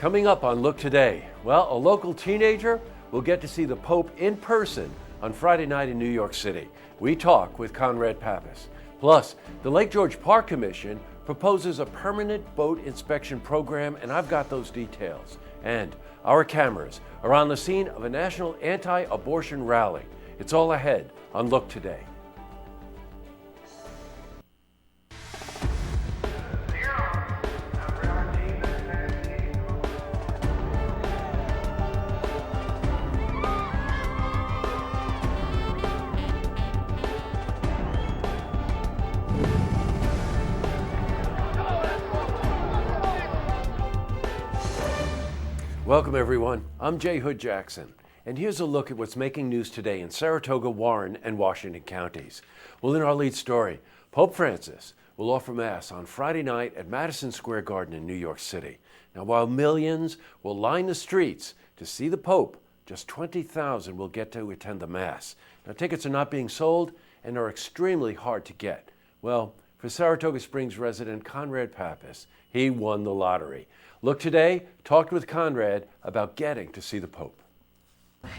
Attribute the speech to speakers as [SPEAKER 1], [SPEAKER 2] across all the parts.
[SPEAKER 1] Coming up on Look Today, well, a local teenager will get to see the Pope in person on Friday night in New York City. We talk with Conrad Pappas. Plus, the Lake George Park Commission proposes a permanent boat inspection program, and I've got those details. And our cameras are on the scene of a national anti-abortion rally. It's all ahead on Look Today. Welcome everyone, I'm Jay Hood Jackson, and here's a look at what's making news today in Saratoga, Warren, and Washington counties. Well, in our lead story, Pope Francis will offer Mass on Friday night at Madison Square Garden in New York City. Now, while millions will line the streets to see the Pope, just 20,000 will get to attend the Mass. Now, tickets are not being sold and are extremely hard to get. Well, for Saratoga Springs resident Conrad Pappas, he won the lottery. Look Today talked with Conrad about getting to see the Pope.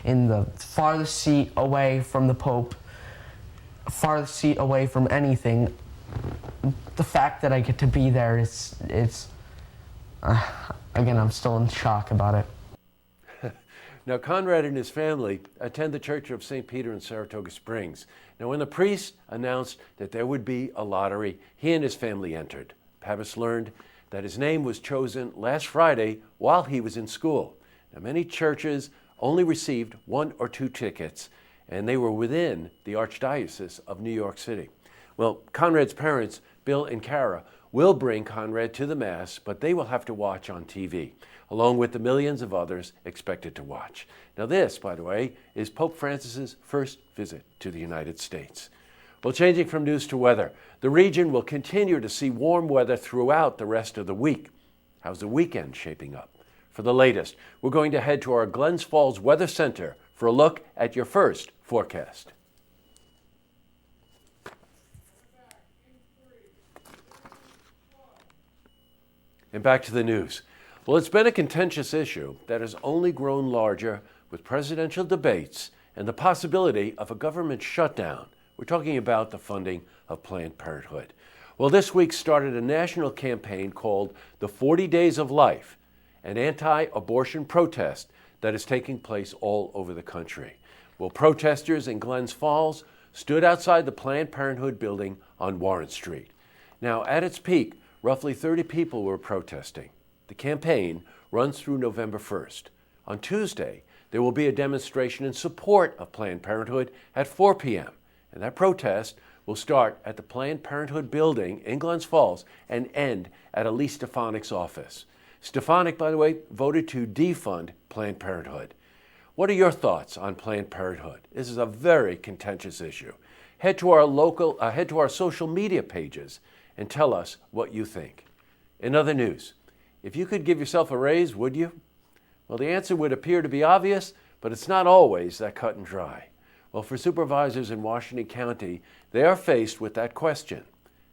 [SPEAKER 2] In the farthest seat away from the Pope, farthest seat away from anything, the fact that I get to be there it's again, I'm still in shock about it.
[SPEAKER 1] Now, Conrad and his family attend the Church of St. Peter in Saratoga Springs. Now, when the priest announced that there would be a lottery, he and his family entered. Pappas learned that his name was chosen last Friday while he was in school. Now, many churches only received 1 or 2 tickets, and they were within the Archdiocese of New York City. Well, Conrad's parents, Bill and Kara, will bring Conrad to the Mass, but they will have to watch on TV, along with the millions of others expected to watch. Now this, by the way, is Pope Francis's first visit to the United States. Well, changing from news to weather, the region will continue to see warm weather throughout the rest of the week. How's the weekend shaping up? For the latest, we're going to head to our Glens Falls Weather Center for a look at your first forecast. And back to the news. Well, it's been a contentious issue that has only grown larger with presidential debates and the possibility of a government shutdown. We're talking about the funding of Planned Parenthood. Well, this week started a national campaign called the 40 Days of Life, an anti-abortion protest that is taking place all over the country. Well, protesters in Glens Falls stood outside the Planned Parenthood building on Warren Street. Now, at its peak, roughly 30 people were protesting. The campaign runs through November 1st. On Tuesday, there will be a demonstration in support of Planned Parenthood at 4 p.m. And that protest will start at the Planned Parenthood building in Glens Falls and end at Elise Stefanik's office. Stefanik, by the way, voted to defund Planned Parenthood. What are your thoughts on Planned Parenthood? This is a very contentious issue. Head to our social media pages and tell us what you think. In other news, if you could give yourself a raise, would you? Well, the answer would appear to be obvious, but it's not always that cut and dry. Well, for supervisors in Washington County, they are faced with that question.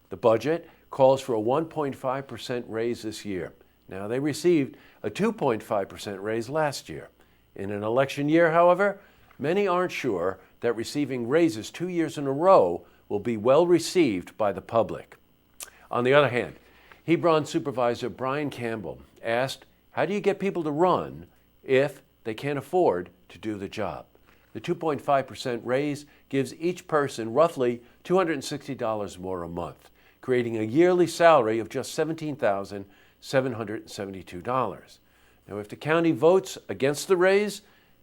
[SPEAKER 1] The budget calls for a 1.5% raise this year. Now, they received a 2.5% raise last year. In an election year, however, many aren't sure that receiving raises 2 years in a row will be well received by the public. On the other hand, Hebron Supervisor Brian Campbell asked, how do you get people to run if they can't afford to do the job? The 2.5% raise gives each person roughly $260 more a month, creating a yearly salary of just $17,772. Now, if the county votes against the raise,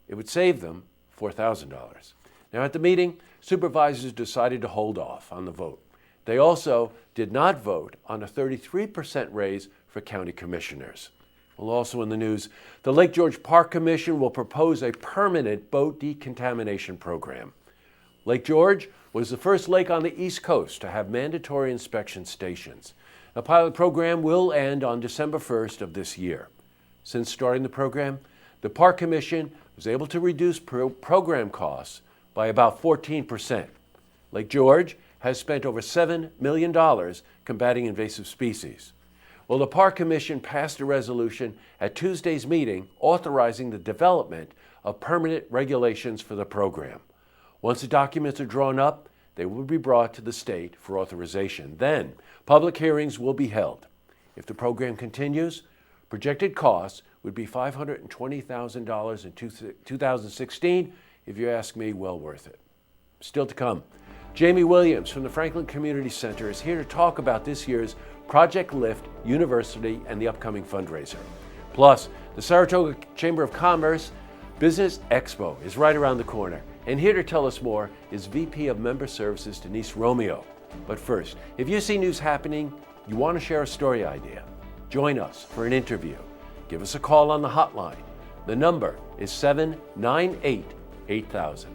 [SPEAKER 1] it would save them $4,000. Now, at the meeting, supervisors decided to hold off on the vote. They also did not vote on a 33% raise for county commissioners. Well, also in the news, the Lake George Park Commission will propose a permanent boat decontamination program. Lake George was the first lake on the East Coast to have mandatory inspection stations. The pilot program will end on December 1st of this year. Since starting the program, the Park Commission was able to reduce program costs by about 14%. Lake George has spent over $7 million combating invasive species. Well, the Park Commission passed a resolution at Tuesday's meeting authorizing the development of permanent regulations for the program. Once the documents are drawn up, they will be brought to the state for authorization. Then, public hearings will be held. If the program continues, projected costs would be $520,000 in 2016. If you ask me, well worth it. Still to come, Jamie Williams from the Franklin Community Center is here to talk about this year's Project Lift University and the upcoming fundraiser. Plus, the Saratoga Chamber of Commerce Business Expo is right around the corner. And here to tell us more is VP of Member Services, Denise Romeo. But first, if you see news happening, you want to share a story idea, join us for an interview. Give us a call on the hotline. The number is 798-8000.